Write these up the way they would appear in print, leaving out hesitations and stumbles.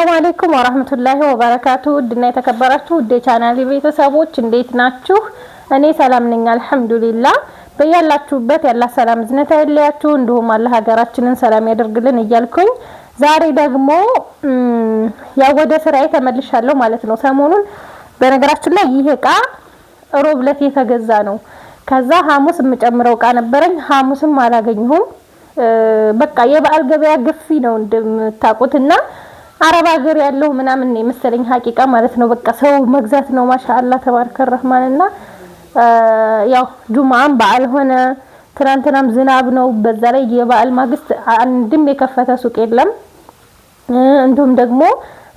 ሰላም አለይኩም ወራህመቱላሂ ወበረካቱ። ድና የተከበራችሁ ውድ ቻናሌ ቤተሰቦች እንዴት ናችሁ? እኔ ሰላም ነኝ አልሐምዱሊላህ። በያላችሁበት ያላ ሰላም ዝነታ ይለያችሁ፣ እንዲሁም አላህ ሀገራችንን ሰላም ያደርግልን እያልኩኝ ዛሬ ደግሞ ያው ወደ ስራዬ ተመልሻለሁ ማለት ነው። ሰሞኑን በነገራችን ላይ ይሄ እቃ ሮብ ዕለት የተገዛ ነው። ከዛ ሐሙስ የምጨምረው እቃ ነበረኝ፣ ሐሙስም አላገኘሁም። በቃ የበዓል ገበያ ግፊ ነው እንደምታውቁትና አረብ ሀገር ያለው ምናምን ነው መሰለኝ ሀቂቃ ማለት ነው። በቃ ሰው መግዛት ነው ማሻአላህ ተባረከ ረህማንና ያው ጁማአን በዓል ሆነ፣ ትናንትናም ዝናብ ነው። በዛ ላይ የበዓል ማግስት አንድም የከፈተ ሱቅ የለም። እንዲሁም ደግሞ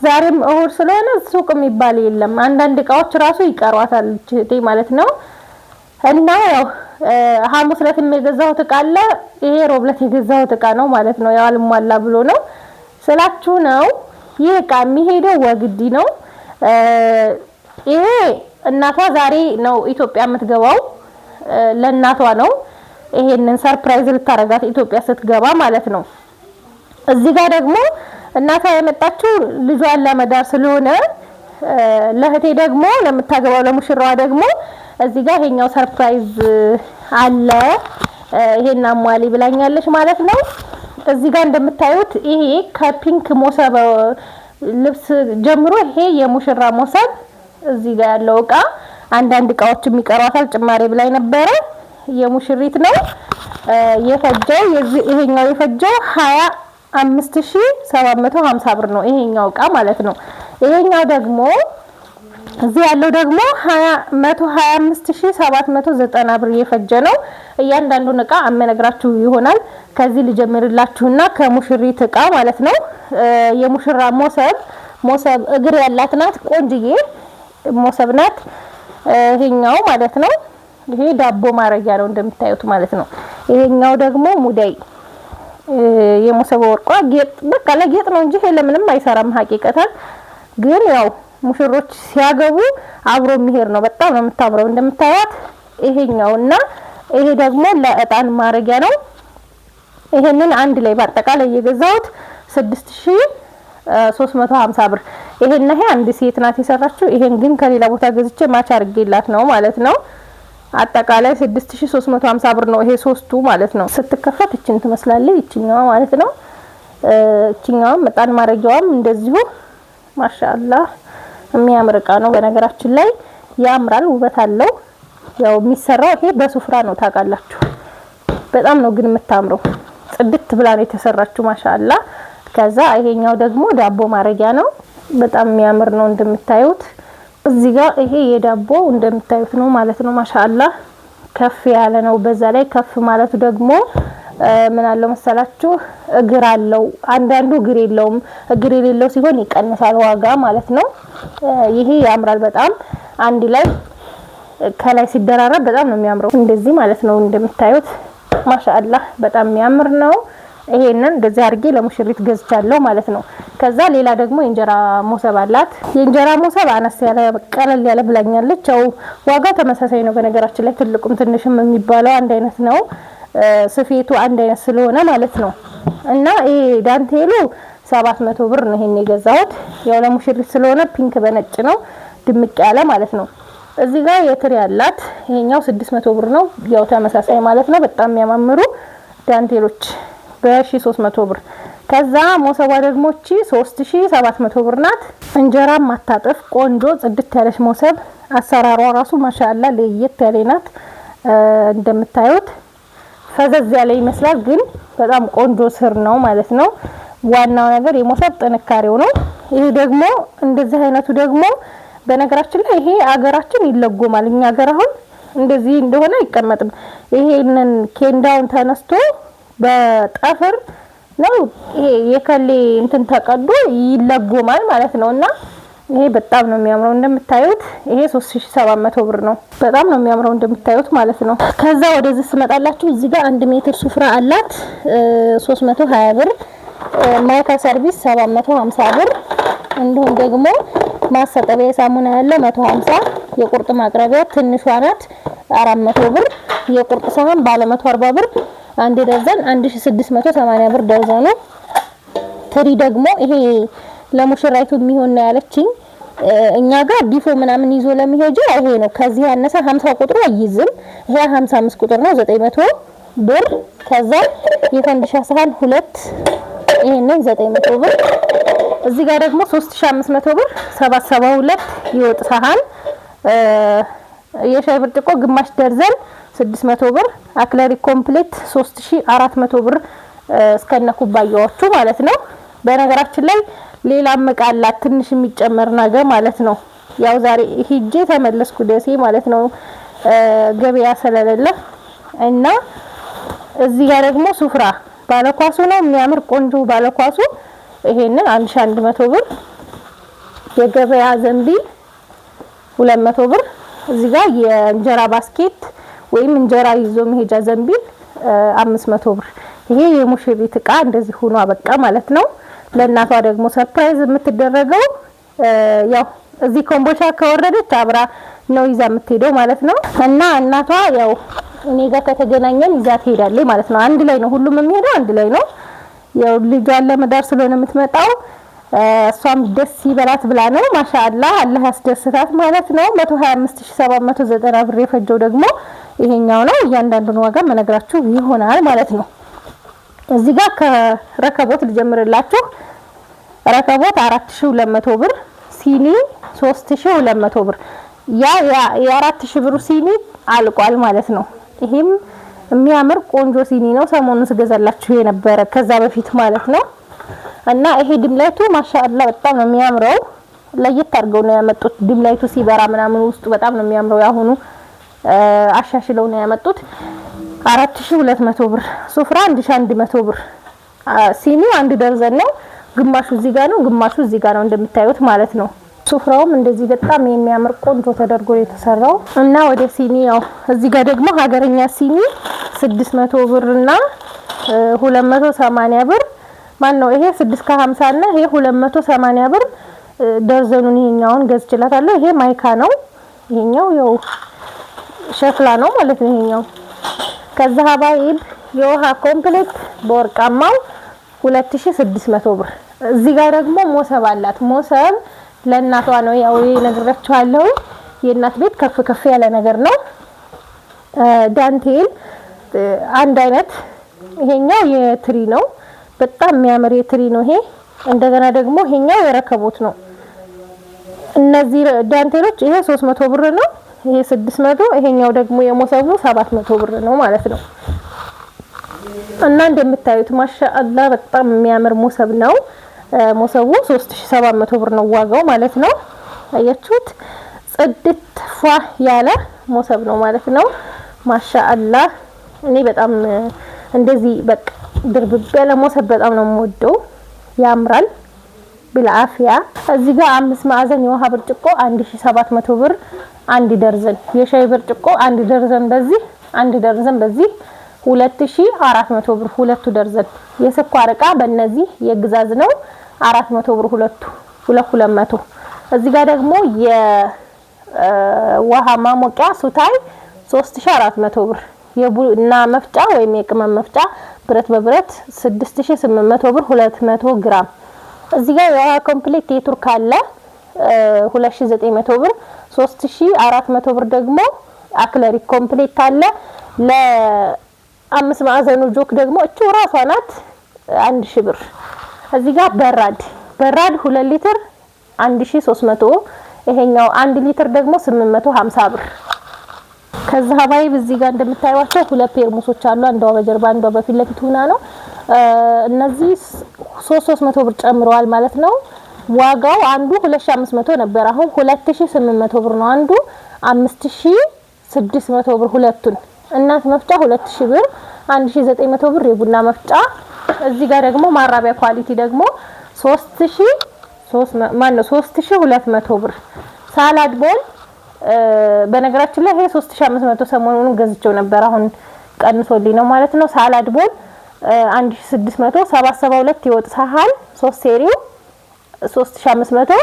ዛሬም እሁድ ስለሆነ ሱቅ የሚባል የለም። አንዳንድ እቃዎች ራሱ ይቀሯታል እህቴ ማለት ነው። እና ያው ሐሙስ ዕለት የገዛሁት እቃ አለ፣ ይሄ ሮብ ዕለት የገዛሁት እቃ ነው ማለት ነው። ያው አልሟላ ብሎ ነው ስላችሁ ነው። ይሄ እቃ የሚሄደው ወግዲ ነው። ይሄ እናቷ ዛሬ ነው ኢትዮጵያ የምትገባው፣ ለእናቷ ነው ይሄንን ሰርፕራይዝ ልታረጋት ኢትዮጵያ ስትገባ ማለት ነው። እዚህ ጋር ደግሞ እናቷ የመጣችው ልጇን ለመዳር ስለሆነ ለህቴ ደግሞ ለምታገባው ለሙሽራዋ ደግሞ እዚህ ጋር ይሄኛው ሰርፕራይዝ አለ፣ ይሄን አሟሊ ብላኛለች ማለት ነው። እዚህ ጋር እንደምታዩት ይሄ ከፒንክ ሞሰብ ልብስ ጀምሮ ይሄ የሙሽራ ሞሰብ እዚህ ጋር ያለው እቃ አንዳንድ እቃዎች የሚቀሯታል ጭማሪ ብላይ ነበረ። የሙሽሪት ነው የፈጀው፣ ይሄኛው የፈጀው 25750 ብር ነው ይሄኛው እቃ ማለት ነው። ይሄኛው ደግሞ እዚህ ያለው ደግሞ 125790 ብር የፈጀ ነው። እያንዳንዱን እቃ አመነግራችሁ ይሆናል። ከዚህ ልጀምርላችሁና ከሙሽሪት እቃ ማለት ነው። የሙሽራ ሞሰብ እግር ያላት ናት፣ ቆንጅዬ ሞሰብ ናት ይሄኛው ማለት ነው። ይሄ ዳቦ ማረጊያ ነው እንደምታዩት ማለት ነው። ይሄኛው ደግሞ ሙዳይ የሞሰብ ወርቋ ጌጥ፣ በቃ ለጌጥ ነው እንጂ ለምንም አይሰራም ሀቂቀታን። ግን ያው ሙሽሮች ሲያገቡ አብሮ የሚሄድ ነው። በጣም ነው የምታምረው እንደምታዩት። ይሄኛውና ይሄ ደግሞ ለእጣን ማረጊያ ነው። ይሄንን አንድ ላይ በአጠቃላይ የገዛሁት 6350 ብር። ይሄና ይሄ አንድ ሴት ናት የሰራችው። ይሄን ግን ከሌላ ቦታ ገዝቼ ማች አርጌላት ነው ማለት ነው። አጠቃላይ 6350 ብር ነው ይሄ ሶስቱ ማለት ነው። ስትከፈት እቺን ትመስላለች እቺኛዋ ማለት ነው። እቺኛዋም እጣን ማረጊያዋም እንደዚሁ ማሻአላህ የሚያምር እቃ ነው። በነገራችን ላይ ያምራል፣ ውበት አለው። ያው የሚሰራው ይሄ በሱፍራ ነው ታውቃላችሁ። በጣም ነው ግን የምታምረው፣ ጽድት ብላ ነው የተሰራችው ማሻአላህ። ከዛ ይሄኛው ደግሞ ዳቦ ማረጊያ ነው። በጣም የሚያምር ነው እንደምታዩት። እዚህ ጋር ይሄ የዳቦ እንደምታዩት ነው ማለት ነው ማሻአላህ። ከፍ ያለ ነው። በዛ ላይ ከፍ ማለቱ ደግሞ ምን አለው መሰላችሁ እግር አለው። አንዳንዱ እግር የለውም። እግር የሌለው ሲሆን ይቀንሳል ዋጋ ማለት ነው። ይሄ ያምራል በጣም አንድ ላይ ከላይ ሲደራረብ በጣም ነው የሚያምረው እንደዚህ ማለት ነው። እንደምታዩት ማሻአላህ በጣም የሚያምር ነው። ይሄንን እንደዚህ አድርጌ ለሙሽሪት ገዝቻለሁ ማለት ነው። ከዛ ሌላ ደግሞ የእንጀራ ሞሰብ አላት። የእንጀራ ሞሰብ አነስ ያለ ቀለል ያለ ብላኛለች። ያው ዋጋ ተመሳሳይ ነው በነገራችን ላይ ትልቁም ትንሽም የሚባለው አንድ አይነት ነው። ስፌቱ አንድ አይነት ስለሆነ ማለት ነው። እና ይሄ ዳንቴሉ 700 ብር ነው ይሄን የገዛሁት። ያው ለሙሽሪት ስለሆነ ፒንክ በነጭ ነው ድምቅ ያለ ማለት ነው። እዚህ ጋር የትሪ ያላት ይሄኛው 600 ብር ነው። ያው ተመሳሳይ ማለት ነው። በጣም የሚያማምሩ ዳንቴሎች በ1300 ብር። ከዛ ሞሰቧ ደግሞ እቺ 3700 ብር ናት። እንጀራ ማታጠፍ ቆንጆ ጽድት ያለች ሞሰብ፣ አሰራሯ ራሱ ማሻአላ ለየት ያለ ናት። እንደምታዩት ፈዘዝ ያለ ይመስላል ግን በጣም ቆንጆ ስር ነው ማለት ነው። ዋናው ነገር የሞሰብ ጥንካሬው ነው። ይሄ ደግሞ እንደዚህ አይነቱ ደግሞ በነገራችን ላይ ይሄ አገራችን ይለጎማል። እኛ ሀገር አሁን እንደዚህ እንደሆነ አይቀመጥም። ይሄንን ኬንዳውን ተነስቶ በጠፍር ነው ይሄ የከሌ እንትን ተቀዶ ይለጎማል ማለት ነውና ይሄ በጣም ነው የሚያምረው እንደምታዩት። ይሄ 3700 ብር ነው። በጣም ነው የሚያምረው እንደምታዩት ማለት ነው። ከዛ ወደዚህ ስመጣላችሁ እዚህ ጋር 1 ሜትር ሱፍራ አላት 320 ብር። ማይካ ሰርቪስ 750 ብር። እንዲሁም ደግሞ ማሰጠቢያ ሳሙና ያለ 150። የቁርጥ ማቅረቢያ ትንሿ ናት 400 ብር። የቁርጥ ሳህን ባለ 140 ብር። አንድ ደርዘን 1680 ብር ደርዘኑ። ትሪ ደግሞ ይሄ ለሙሽራይቱ የሚሆን ነው ያለችኝ። እኛ ጋር ዲፎ ምናምን ይዞ ለሚሄጃ ይሄ ነው። ከዚህ ያነሰ 50 ቁጥሩ አይይዝም። ይሄ 55 ቁጥር ነው 900 ብር። ከዛ የፈንዲሻ ሳህን 2 ይሄንን 900 ብር። እዚህ ጋር ደግሞ 3500 ብር 772 የወጥ ሳህን። የሻይ ብርጭቆ ግማሽ ደርዘን 600 ብር። አክለሪ ኮምፕሌት 3400 ብር እስከነ ኩባያዎቹ ማለት ነው። በነገራችን ላይ ሌላ መቃላት ትንሽ የሚጨመር ነገር ማለት ነው። ያው ዛሬ ሂጄ ተመለስኩ ደሴ ማለት ነው ገበያ ስለሌለ እና እዚህ ጋር ደግሞ ሱፍራ ባለኳሱ ነው የሚያምር ቆንጆ ባለኳሱ። ይሄንን 1100 ብር። የገበያ ዘንቢል 200 ብር። እዚህ ጋር የእንጀራ ባስኬት ወይም እንጀራ ይዞ መሄጃ ዘንቢል 500 ብር። ይሄ የሙሽሪት ዕቃ እንደዚህ ሆኖ አበቃ ማለት ነው። ለእናቷ ደግሞ ሰርፕራይዝ የምትደረገው ያው እዚህ ኮምቦቻ ከወረደች አብራ ነው ይዛ የምትሄደው ማለት ነው። እና እናቷ ያው እኔ ጋር ከተገናኘን ይዛ ትሄዳለች ማለት ነው። አንድ ላይ ነው ሁሉም የሚሄደው አንድ ላይ ነው። ያው ልጇን ለመዳር ስለሆነ የምትመጣው እሷም ደስ ይበላት ብላ ነው። ማሻአላህ አላህ ያስደስታት ማለት ነው። 125790 ብር የፈጀው ደግሞ ይሄኛው ነው። እያንዳንዱን ዋጋ መነግራችሁ ይሆናል ማለት ነው። እዚህ ጋር ከረከቦት ልጀምርላችሁ። ረከቦት 4200 ብር፣ ሲኒ 3200 ብር። የ4000 ብሩ ሲኒ አልቋል ማለት ነው። ይሄም የሚያምር ቆንጆ ሲኒ ነው። ሰሞኑን ስገዛላችሁ የነበረ ከዛ በፊት ማለት ነው። እና ይሄ ድምላይቱ ማሻአላ በጣም ነው የሚያምረው። ለየት አድርገው ነው ያመጡት። ድምላይቱ ሲበራ ምናምን ውስጡ በጣም ነው የሚያምረው። ያሁኑ አሻሽለው ነው ያመጡት። 4200 ብር። ሱፍራ 1100 ብር። ሲኒው አንድ ደርዘን ነው። ግማሹ እዚህ ጋር ነው፣ ግማሹ እዚህ ጋር ነው እንደምታዩት ማለት ነው። ሱፍራውም እንደዚህ በጣም የሚያምር ቆንጆ ተደርጎ የተሰራው እና ወደ ሲኒ ያው እዚህ ጋር ደግሞ ሀገረኛ ሲኒ 600 ብር እና 280 ብር ማን ነው ይሄ 650 እና ይሄ 280 ብር ደርዘኑን ይሄኛውን ገዝችላታለሁ። ይሄ ማይካ ነው። ይሄኛው ያው ሸክላ ነው ማለት ነው ይሄኛው። ከዛ ሀባይብ የውሃ ኮምፕሌት በወርቃማው 2600 ብር። እዚህ ጋር ደግሞ ሞሰብ አላት። ሞሰብ ለእናቷ ነው። ያው ነግራችኋለሁ የእናት ቤት ከፍ ከፍ ያለ ነገር ነው። ዳንቴል አንድ አይነት። ይሄኛው የትሪ ነው። በጣም የሚያምር የትሪ ነው ይሄ። እንደገና ደግሞ ይሄኛው የረከቦት ነው። እነዚህ ዳንቴሎች ይሄ 300 ብር ነው። ይሄ 600። ይሄኛው ደግሞ የሞሰቡ 700 ብር ነው ማለት ነው። እና እንደምታዩት ማሻአላ በጣም የሚያምር ሞሰብ ነው። ሞሰቡ 3700 ብር ነው ዋጋው ማለት ነው። አያችሁት? ጽድት ፏ ያለ ሞሰብ ነው ማለት ነው። ማሻአላ እኔ በጣም እንደዚህ በቃ ድርብብ ያለ ሞሰብ በጣም ነው የምወደው። ያምራል بالعافيه። እዚህ ጋር 5 ማዕዘን የውሃ ብርጭቆ 1700 ብር አንድ ደርዘን። የሻይ ብርጭቆ አንድ ደርዘን በዚህ አንድ ደርዘን በዚህ 2400 ብር ሁለቱ ደርዘን። የስኳር ዕቃ በእነዚህ የግዛዝ ነው 400 ብር ሁለቱ 200። እዚህ ጋር ደግሞ የውሃ ማሞቂያ ሱታይ 3400 ብር። የቡና መፍጫ ወይም የቅመም መፍጫ ብረት በብረት 6800 ብር 200 ግራም። እዚህ ጋር የውሃ ኮምፕሌት የቱርክ አለ 2900 ብር። 3400 ብር ደግሞ አክለሪ ኮምፕሌት አለ። ለ5 ማዕዘኑ ጆክ ደግሞ እቺ ራሷ ናት 1000 ብር። እዚህ ጋር በራድ 2 ሊትር 1300። ይሄኛው 1 ሊትር ደግሞ 850 ብር። ከዛ ሀባይብ እዚህ ጋር እንደምታዩዋቸው ሁለት ፔርሙሶች አሉ። አንዷ በጀርባ አንዷ በፊት ለፊት ሆና ነው። እነዚህ 300 ብር ጨምረዋል ማለት ነው። ዋጋው አንዱ 2500 ነበር፣ አሁን 2800 ብር ነው። አንዱ 5600 ብር ሁለቱን። እናት መፍጫ 2000 ብር 1900 ብር የቡና መፍጫ። እዚህ ጋር ደግሞ ማራቢያ ኳሊቲ ደግሞ 3200 ብር። ሳላድ ቦል በነገራችን ላይ ይሄ 3500 ሰሞኑን ገዝቼው ነበር፣ አሁን ቀንሶልኝ ነው ማለት ነው። ሳላድ ቦል 1600። 772 የወጥ ሳህን 3 ሴሪው 3500።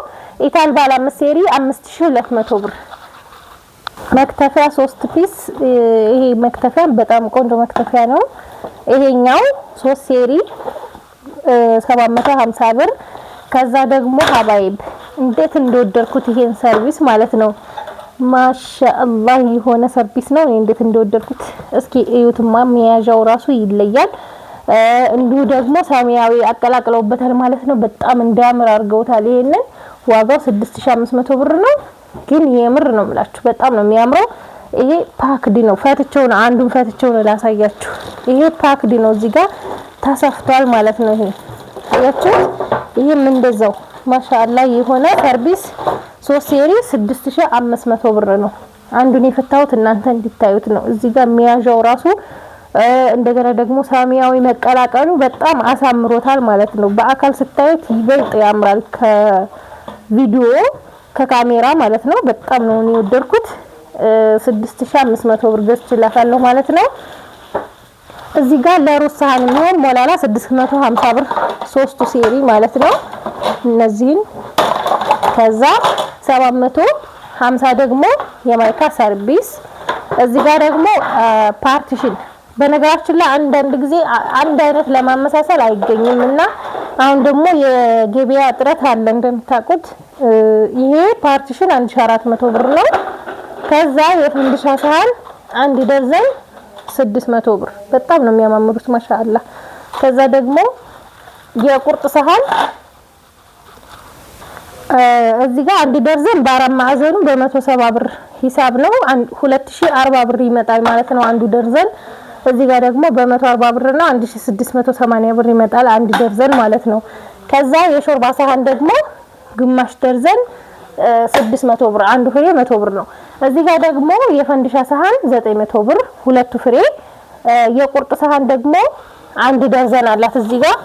ኢታል ባለ 5 ሴሪ 5200 ብር። መክተፊያ 3 ፒስ። ይሄ መክተፊያ በጣም ቆንጆ መክተፊያ ነው። ይሄኛው 3 ሴሪ 750 ብር። ከዛ ደግሞ ሀባይብ እንዴት እንደወደድኩት ይሄን ሰርቪስ ማለት ነው። ማሻአላህ የሆነ ሰርቪስ ነው። እንዴት እንደወደድኩት እስኪ እዩትማ። መያዣው ራሱ ይለያል። እንዲሁ ደግሞ ሰማያዊ አቀላቅለውበታል ማለት ነው። በጣም እንዲያምር አድርገውታል። ይሄንን ዋጋው 6500 ብር ነው። ግን የምር ነው የምላችሁ በጣም ነው የሚያምረው። ይሄ ፓክድ ነው። ፈትቼው ነው አንዱን ፈትቼው ነው ላሳያችሁ። ይሄ ፓክድ ነው። እዚህ ጋር ተሰፍቷል ማለት ነው። ይሄ አያችሁ። ይሄም እንደዛው ማሻአላ የሆነ ሰርቪስ 3 ሴሪ 6500 ብር ነው። አንዱን የፈታሁት እናንተ እንድታዩት ነው። እዚህ ጋር የሚያዣው ራሱ እንደገና ደግሞ ሰማያዊ መቀላቀሉ በጣም አሳምሮታል ማለት ነው። በአካል ስታዩት ይበልጥ ያምራል ከቪዲዮ ከካሜራ ማለት ነው። በጣም ነው የወደድኩት። 6500 ብር ገዝቼላታለሁ ማለት ነው። እዚህ ጋር ለሩዝ ሳህን የሚሆን ሞላላ 650 ብር 3 ሴሪ ማለት ነው። እነዚህን ከዛ 750 ደግሞ የማይካ ሰርቪስ። እዚህ ጋር ደግሞ ፓርቲሽን በነገራችን ላይ አንዳንድ ጊዜ አንድ አይነት ለማመሳሰል አይገኝም እና አሁን ደግሞ የገበያ እጥረት አለ እንደምታውቁት። ይሄ ፓርቲሽን 1400 ብር ነው። ከዛ የፍንድሻ ሳህን አንድ ደርዘን 600 ብር በጣም ነው የሚያማምሩት ማሻአላ። ከዛ ደግሞ የቁርጥ ሳህን እዚህ ጋር አንድ ደርዘን በአራት ማዕዘኑ በ170 ብር ሂሳብ ነው 2040 ብር ይመጣል ማለት ነው አንዱ ደርዘን። እዚህ ጋር ደግሞ በ140 ብር እና 1680 ብር ይመጣል አንድ ደርዘን ማለት ነው። ከዛ የሾርባ ሳህን ደግሞ ግማሽ ደርዘን 600 ብር አንዱ ፍሬ 100 ብር ነው። እዚህ ጋር ደግሞ የፈንድሻ ሳህን 900 ብር ሁለቱ ፍሬ። የቁርጥ ሳህን ደግሞ አንድ ደርዘን አላት እዚህ ጋር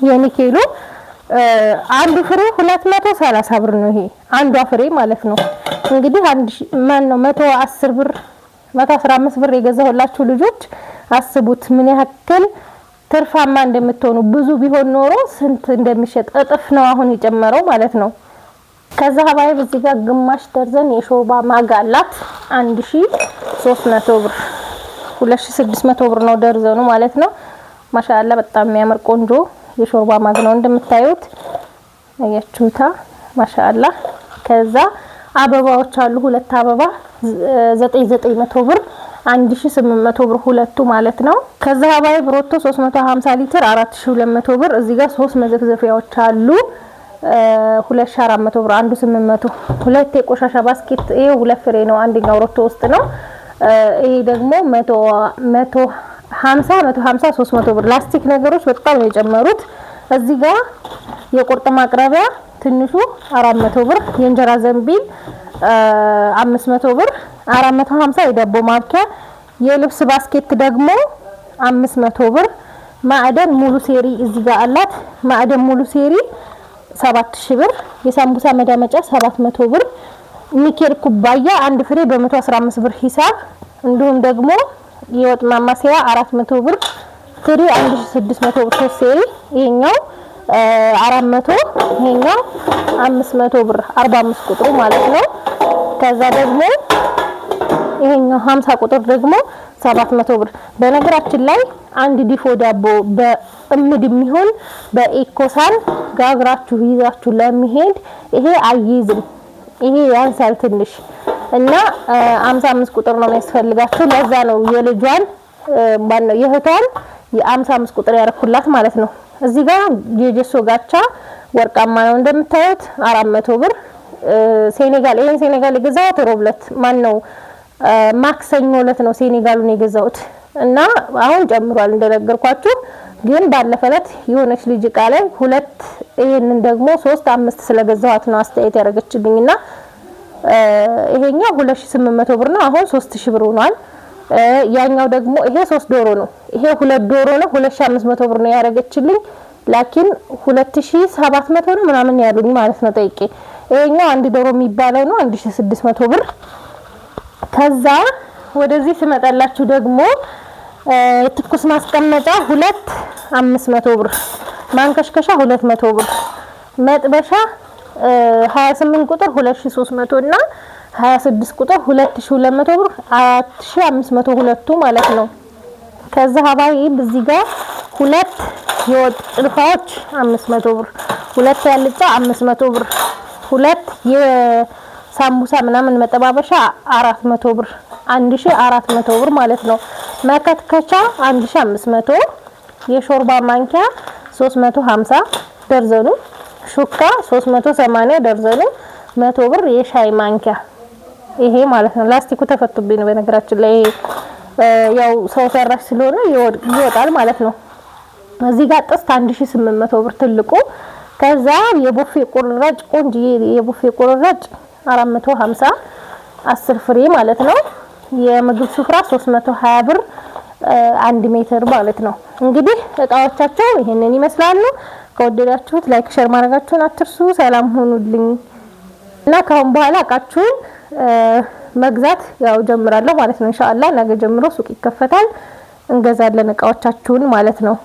የኒኬሉ አንዱ ፍሬ 230 ብር ነው። ይሄ አንዷ ፍሬ ማለት ነው። እንግዲህ ማን ነው 110 ብር 115 ብር የገዛሁላችሁ ልጆች አስቡት ምን ያክል ትርፋማ እንደምትሆኑ። ብዙ ቢሆን ኖሮ ስንት እንደሚሸጥ እጥፍ ነው አሁን የጨመረው ማለት ነው። ከዛ ሀባይ እዚህ ጋር ግማሽ ደርዘን የሾርባ ማግ አላት 1300 ብር 2600 ብር ነው ደርዘኑ ማለት ነው። ማሻአላ በጣም የሚያምር ቆንጆ የሾርባ ማግ ነው እንደምታዩት አያችሁታ ማሻአላ። ከዛ አበባዎች አሉ ሁለት አበባ 9900 ብር 1800 ብር ሁለቱ ማለት ነው። ከዛ ሀባይ ብሮቶ 350 ሊትር 4200 ብር። እዚህ ጋር 3 መዘፍዘፊያዎች አሉ 2400 ብር አንዱ 800። ሁለት የቆሻሻ ባስኬት ይሄ ሁለት ፍሬ ነው አንደኛው ሮቶ ውስጥ ነው። ይሄ ደግሞ 150 300 ብር። ላስቲክ ነገሮች በጣም ነው የጨመሩት። እዚህ ጋር የቁርጥ ማቅረቢያ ትንሹ 400 ብር፣ የእንጀራ ዘንቢል 500 ብር፣ 450 የዳቦ ማብኪያ። የልብስ ባስኬት ደግሞ 500 ብር። ማዕደን ሙሉ ሴሪ እዚህ ጋር አላት። ማዕደን ሙሉ ሴሪ 7000 ብር። የሳምቡሳ መዳመጫ 700 ብር። ኒኬል ኩባያ አንድ ፍሬ በ115 ብር ሂሳብ። እንዲሁም ደግሞ የወጥ ማማሰያ 400 ብር። ትሪ 1600 ብር 3 ሴሪ። ይሄኛው 400 ይሄኛው 500 ብር 45 ቁጥሩ ማለት ነው። ከዛ ደግሞ ይሄኛው 50 ቁጥር ደግሞ 700 ብር። በነገራችን ላይ አንድ ዲፎ ዳቦ በእምድ የሚሆን በኢኮሳን ጋግራችሁ ይዛችሁ ለሚሄድ ይሄ አይይዝም። ይሄ ያንሳል ትንሽ እና 55 ቁጥር ነው የሚያስፈልጋችሁ። ለዛ ነው የልጇን ማነው የእህቷን የ55 ቁጥር ያረኩላት ማለት ነው። እዚህ ጋር የጀሶ ጋቻ ወርቃማ ነው እንደምታዩት 400 ብር። ሴኔጋል ይሄን ሴኔጋል የገዛሁት ሮብለት ማን ነው ማክሰኞ ዕለት ነው ሴኔጋሉን የገዛሁት እና አሁን ጨምሯል እንደነገርኳችሁ። ግን ባለፈለት የሆነች ልጅ እቃ ላይ ሁለት ይሄንን ደግሞ 3 5 ስለገዛኋት ነው አስተያየት ያደረገችልኝና ይሄኛው 2800 ብር ነው አሁን 3000 ብር ሆኗል። ያኛው ደግሞ ይሄ 3 ዶሮ ነው። ይሄ 2 ዶሮ ነው 2500 ብር ነው ያደረገችልኝ። ላኪን 2700 ነው ምናምን ያሉኝ ማለት ነው ጠይቄ። ይሄኛው አንድ ዶሮ የሚባለው ነው 1600 ብር። ከዛ ወደዚህ ስመጣላችሁ ደግሞ ትኩስ ማስቀመጫ 500 ብር፣ ማንከሽከሻ 200 ብር፣ መጥበሻ 28 ቁጥር 2300 እና 26 ቁጥር 2200 ብር 4500 ሁለቱ ማለት ነው። ከዛ ሀባይ እዚህ ጋር ሁለት የወጥ ጭልፋዎች 500 ብር ሁለት ያልጫ 500 ብር፣ ሁለት የሳምቡሳ ምናምን መጠባበሻ 400 ብር፣ 1400 ብር ማለት ነው። መከትከቻ 1500፣ የሾርባ ማንኪያ 350 ደርዘኑ፣ ሹካ 380 ደርዘኑ 100 ብር። የሻይ ማንኪያ ይሄ ማለት ነው። ላስቲኩ ተፈቶብኝ ነው በነገራችን ላይ ያው ሰው ሰራሽ ስለሆነ ይወጣል ማለት ነው። እዚህ ጋር ጥስት 1800 ብር ትልቁ። ከዛ የቡፌ ቁርራጭ ቆንጆ የቡፌ ቁርራጭ 450 10 ፍሬ ማለት ነው። የምግብ ስፍራ 320 ብር 1 ሜትር ማለት ነው። እንግዲህ እቃዎቻቸው ይሄንን ይመስላሉ። ከወደዳችሁት ላይክ ሼር ማድረጋችሁን አትርሱ። ሰላም ሁኑልኝ እና ካሁን በኋላ እቃችሁን መግዛት ያው ጀምራለሁ ማለት ነው። ኢንሻአላህ ነገ ጀምሮ ሱቅ ይከፈታል፣ እንገዛለን እቃዎቻችሁን ማለት ነው።